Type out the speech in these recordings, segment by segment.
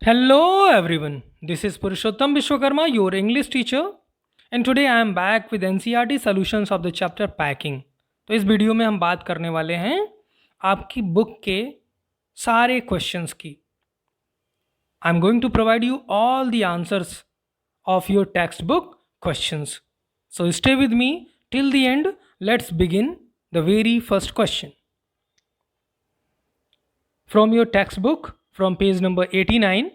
Hello everyone, this is Purushottam Vishwakarma, your English teacher, and today I am back with NCERT solutions of the chapter packing. तो इस video में हम बात करने वाले हैं आपकी बुक के सारे क्वेश्चंस की. I am going to provide you all the answers of your textbook questions. So stay with me till the end. Let's begin the very first question. From your textbook, from page number 89,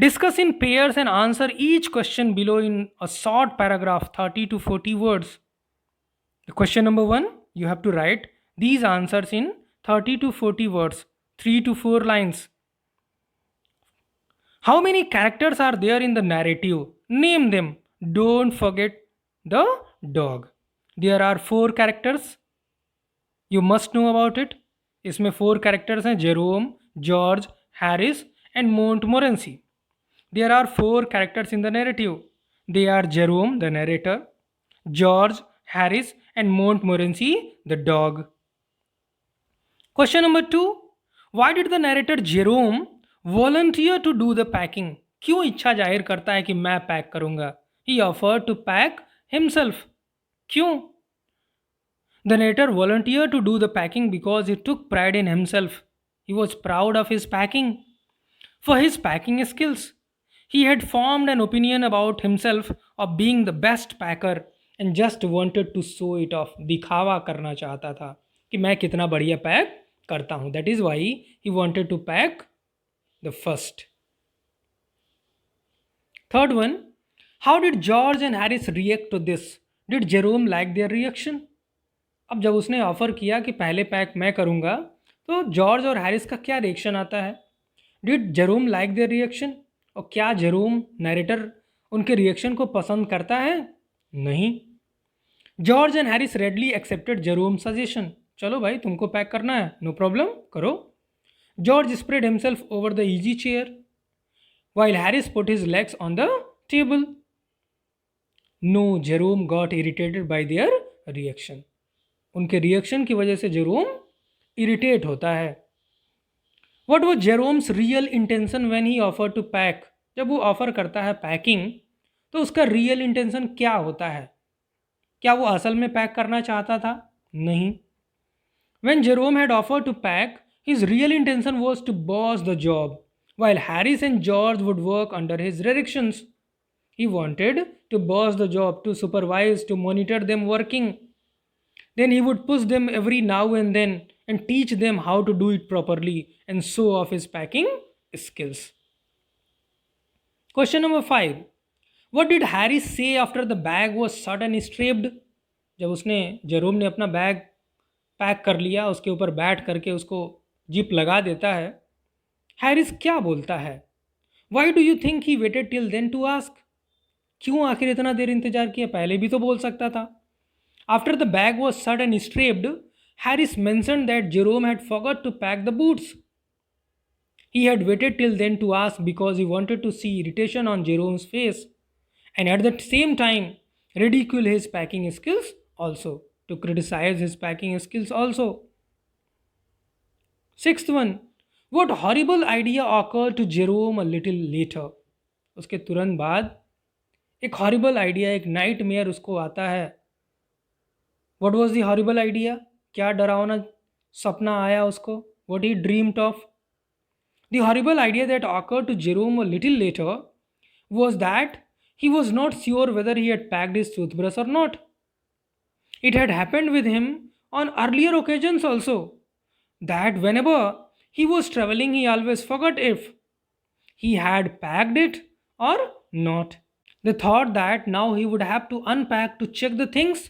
discuss in pairs and answer each question below in a short paragraph, 30 to 40 words. The question number 1, you have to write these answers in 30 to 40 words, 3 to 4 lines. How many characters are there in the narrative? Name them. Don't forget the dog. There are 4 characters. You must know about it. इसमें 4 characters हैं: Jerome, George, Harris and Montmorency. There are 4 characters in the narrative. They are Jerome, the narrator, George, Harris, and Montmorency, the dog. Question number 2. Why did the narrator Jerome volunteer to do the packing? क्यों इच्छा जाहिर करता है कि मैं pack करूंगा? He offered to pack himself. क्यों? The narrator volunteered to do the packing because he took pride in himself. He was proud of his packing. For his packing skills. He had formed an opinion about himself of being the best packer and just wanted to show it off. दिखावा करना चाहता था कि मैं कितना बढ़िया pack करता हूँ. That is why he wanted to pack the first. Third one, how did George and Harris react to this? Did Jerome like their reaction? अब जब उसने ऑफर किया कि पहले पैक मैं करूँगा, तो जॉर्ज और हैरिस का क्या रिएक्शन आता है? Did Jerome like their reaction? और क्या जेरोम नरेटर उनके रिएक्शन को पसंद करता है? नहीं. George and Harris readily accepted Jerome suggestion. चलो भाई, तुमको पैक करना है, नो प्रॉब्लम, करो. George spread himself over the easy chair while Harris put his legs on the table. No, Jerome got irritated by their reaction. उनके reaction की वजह से जेरोम इरिटेट होता है. What was Jerome's real intention when he offer to pack? जब वो offer करता है पैकिंग, तो उसका रियल इंटेंशन क्या होता है? क्या वो असल में पैक करना चाहता था? नहीं. When Jerome had offer to pack, his real intention was to boss the job while Harris and George would work under his directions. He wanted to boss the job, to supervise, to monitor them working. Then he would push them every now and then and teach them how to do it properly and show off his packing skills. Question number 5. What did Harry say after the bag was shut and strapped? जब उसने Jerome ने अपना bag pack कर लिया, उसके ऊपर बैठ करके उसको जिप लगा देता है, हैरिस क्या बोलता है? Why do you think he waited till then to ask? क्यों आखिर इतना देर इंतजार किया? पहले भी तो बोल सकता था. After the bag was shut and strapped, Harris mentioned that Jerome had forgot to pack the boots. He had waited till then to ask because he wanted to see irritation on Jerome's face and at the same time ridicule his packing skills also, to criticize his packing skills also. Sixth one, what horrible idea occurred to Jerome a little later? उसके तुरंत बाद एक horrible idea, एक nightmare उसको आता है. What was the horrible idea? क्या डरावना सपना आया उसको? What he dreamed of? The horrible idea that occur to Jerome a little later was that he was not sure whether he had packed his toothbrush or not. It had happened with him on earlier occasions also that whenever he was traveling he always forgot if he had packed it or not. The thought that now he would have to unpack to check the things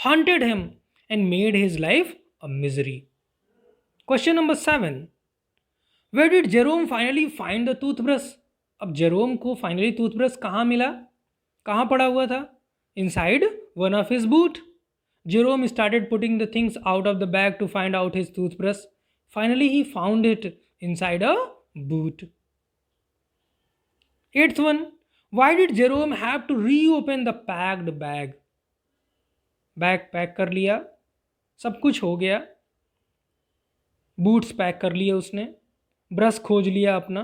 haunted him and made his life a misery. Question number 7. Where did Jerome finally find the toothbrush? अब Jerome को finally toothbrush कहाँ मिला? कहाँ पड़ा हुआ था? Inside one of his boot. Jerome started putting the things out of the bag to find out his toothbrush. Finally, he found it inside a boot. Eighth one, why did Jerome have to reopen the packed bag? Bag pack कर लिया, सब कुछ हो गया, boots pack कर लिए उसने, brush खोज लिया अपना,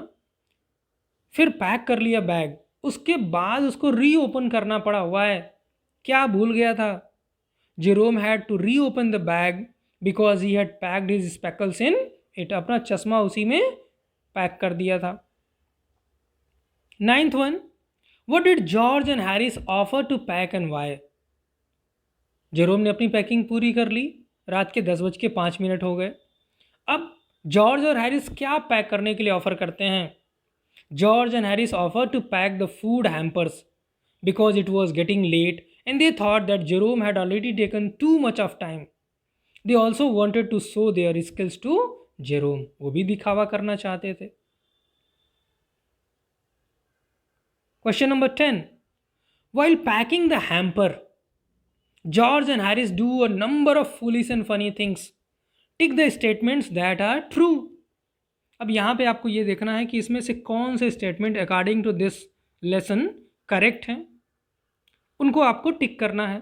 फिर पैक कर लिया बैग, उसके बाद उसको रीओपन करना पड़ा। वाई? क्या भूल गया था? Jerome had to reopen the bag because he had packed his spectacles in it. अपना चश्मा उसी में पैक कर दिया था। Ninth one, what did George and Harris offer to pack and why? Jerome ने अपनी पैकिंग पूरी कर ली, रात के 10:05 हो गए। अब जॉर्ज और हैरिस क्या पैक करने के लिए ऑफर करते हैं? George and Harris offer to pack the food hampers because it was getting late and they thought that Jerome had already taken too much of time. They also wanted to show their skills to Jerome. वो भी दिखावा करना चाहते थे। Question number 10. While packing the hamper, George and Harris do a number of foolish and funny things. Tick the statements that are true. अब यहाँ पे आपको ये देखना है कि इसमें से कौन से statement according to this lesson correct हैं, उनको आपको टिक करना है।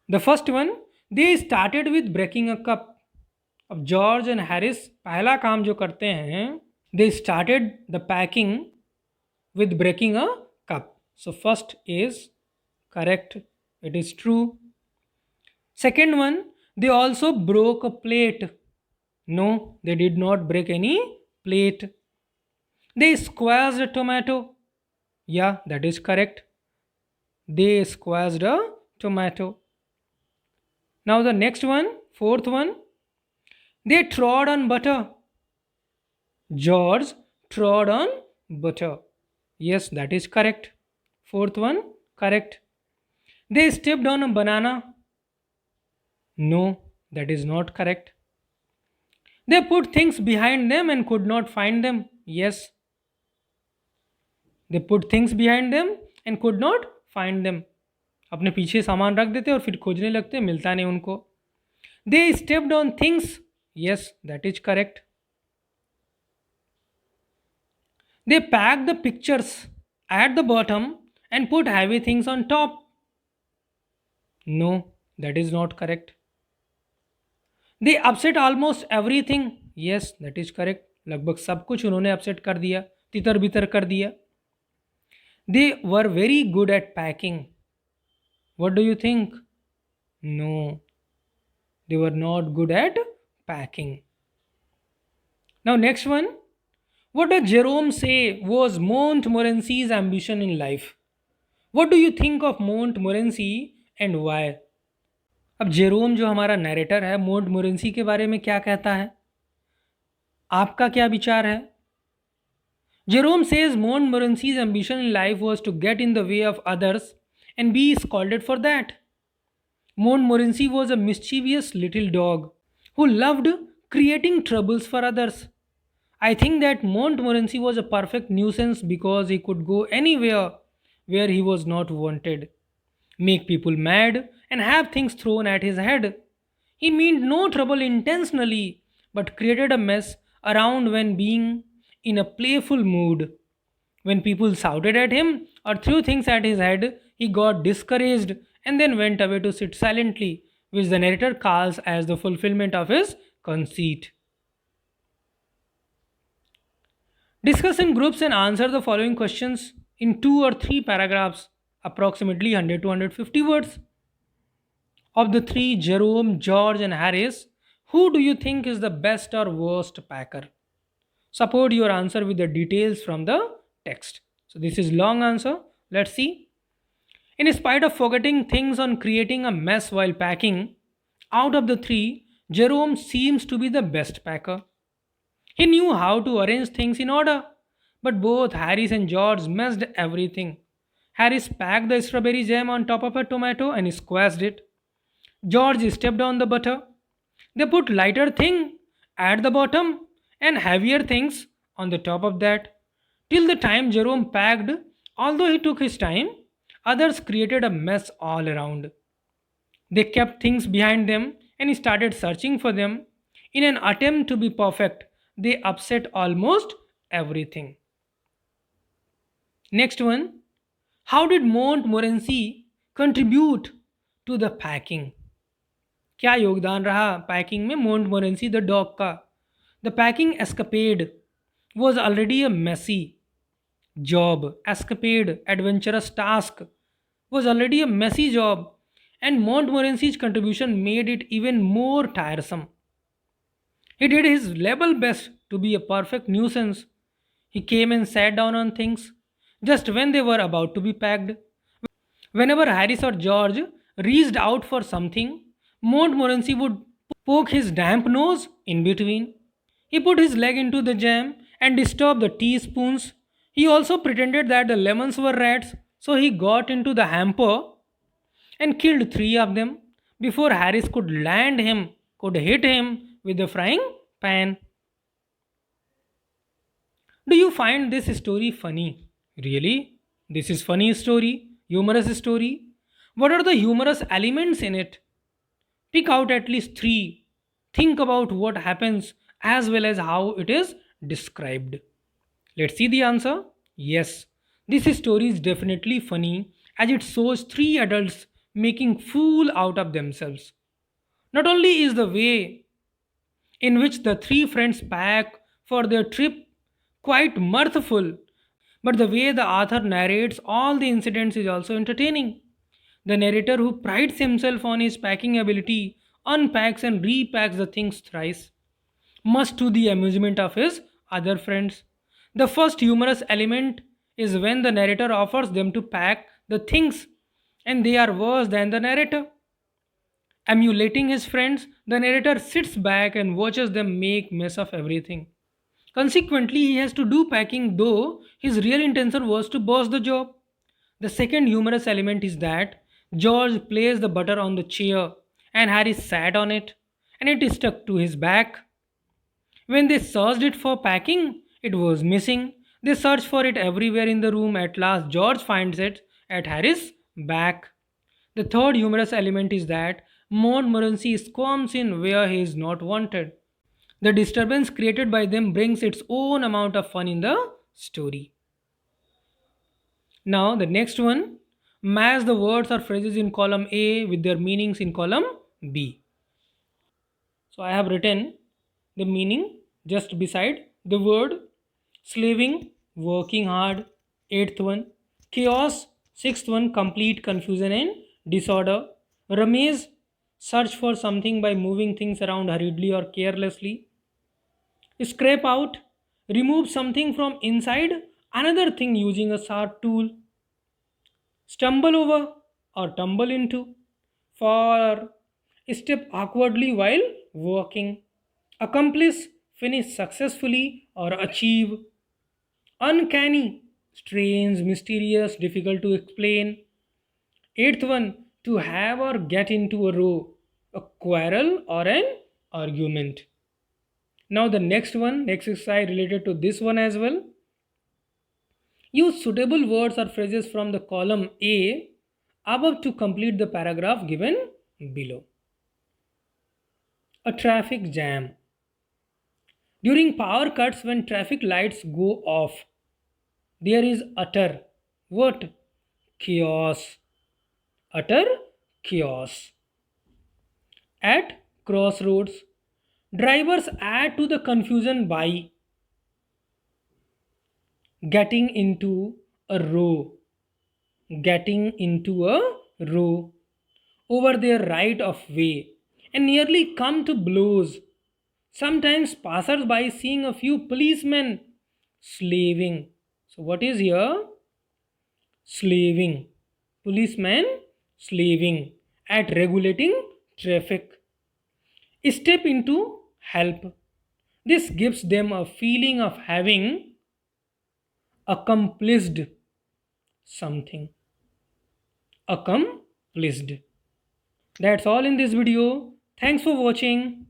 The first one, they started with breaking a cup. अब जॉर्ज एंड हैरिस पहला काम जो करते हैं, they started the packing with breaking a cup. So first is correct, it is true. Second one, they also broke a plate. No, they did not break any plate. They squashed a tomato. Yeah, that is correct. They squashed a tomato. Now the next one, fourth one, they trod on butter. George trod on butter. Yes, that is correct. Fourth one, correct. They stepped on a banana. No, that is not correct. They put things behind them and could not find them. Yes. They put things behind them and could not find them. अपने पीछे सामान रख देते और फिर खोजने लगते, मिलता नहीं उनको। They stepped on things. Yes, that is correct. They pack the pictures at the bottom and put heavy things on top. No, that is not correct. They upset almost everything. Yes, that is correct. लगभग सब कुछ उन्होंने upset कर दिया, तितर बितर कर दिया। They were very good at packing. What do you think? No, they were not good at packing. Now next one. What does Jerome say was Montmorency's ambition in life? What do you think of Montmorency and why? अब Jerome जो हमारा narrator है, मोंटमोरेंसी के बारे में क्या कहता है? आपका क्या विचार है? Jerome says Montmorency's ambition in life was to get in the way of others and be scolded for that. Montmorency was a mischievous little dog who loved creating troubles for others. I think that Montmorency was a perfect nuisance because he could go anywhere where he was not wanted, make people mad, and have things thrown at his head. He meant no trouble intentionally, but created a mess around when being in a playful mood. When people shouted at him or threw things at his head, he got discouraged and then went away to sit silently, which the narrator calls as the fulfillment of his conceit. Discuss in groups and answer the following questions in 2 or 3 paragraphs, approximately 100 to 150 words. Of the three, Jerome, George, and Harris, who do you think is the best or worst packer? Support your answer with the details from the text. So this is long answer. Let's see. In spite of forgetting things on creating a mess while packing, out of the three, Jerome seems to be the best packer. He knew how to arrange things in order, but both Harris and George messed everything. Harris packed the strawberry jam on top of a tomato and squashed it. George stepped on the butter. They put lighter thing at the bottom and heavier things on the top of that. Till the time Jerome packed, although he took his time, others created a mess all around. They kept things behind them and started searching for them. In an attempt to be perfect, they upset almost everything. Next one. How did Montmorency contribute to the packing? क्या योगदान रहा packing में मोंटमोरेंसी the dog का? The packing escapade was already a messy. Job, escapade, adventurous task was already a messy job, and Montmorency's contribution made it even more tiresome. He did his level best to be a perfect nuisance. He came and sat down on things just when they were about to be packed. Whenever Harris or George reached out for something, Montmorency would poke his damp nose in between. He put his leg into the jam and disturbed the teaspoons. He also pretended that the lemons were rats, so he got into the hamper and killed three of them before Harris could hit him with the frying pan. Do you find this story funny? Really? This is funny story, humorous story. What are the humorous elements in it? Pick out at least three. Think about what happens as well as how it is described. Let's see the answer. Yes, this story is definitely funny as it shows three adults making fool out of themselves. Not only is the way in which the three friends pack for their trip quite mirthful, but the way the author narrates all the incidents is also entertaining. The narrator, who prides himself on his packing ability, unpacks and repacks the things thrice, much to the amusement of his other friends. The first humorous element is when the narrator offers them to pack the things and they are worse than the narrator. Emulating his friends, the narrator sits back and watches them make mess of everything. Consequently, he has to do packing, though his real intention was to boss the job. The second humorous element is that George placed the butter on the chair and Harry sat on it and it stuck to his back. When they searched it for packing, it was missing. They searched for it everywhere in the room. At last, George finds it at Harry's back. The third humorous element is that Montmorency squirms in where he is not wanted. The disturbance created by them brings its own amount of fun in the story. Now, the next one, match the words or phrases in column A with their meanings in column B. So, I have written the meaning just beside the word: slaving, working hard, eighth one; chaos, sixth one; complete confusion and disorder; ramaze, search for something by moving things around hurriedly or carelessly; scrape out, remove something from inside another thing using a sharp tool; stumble over or tumble into, for step awkwardly while walking; accomplish, finish successfully or achieve; uncanny, strange, mysterious, difficult to explain; eighth one, to have or get into a row, a quarrel or an argument. Now the next one, next exercise related to this one as well. Use suitable words or phrases from the column A above to complete the paragraph given below. A traffic jam. During power cuts, when traffic lights go off, there is utter what? Chaos. Utter chaos. At crossroads, drivers add to the confusion by getting into a row, getting into a row over their right of way and nearly come to blows. Sometimes passers by seeing a few policemen slaving. So, what is here? Slaving. Policemen slaving at regulating traffic. Step into help. This gives them a feeling of having accomplished something. Accomplished. That's all in this video. Thanks for watching.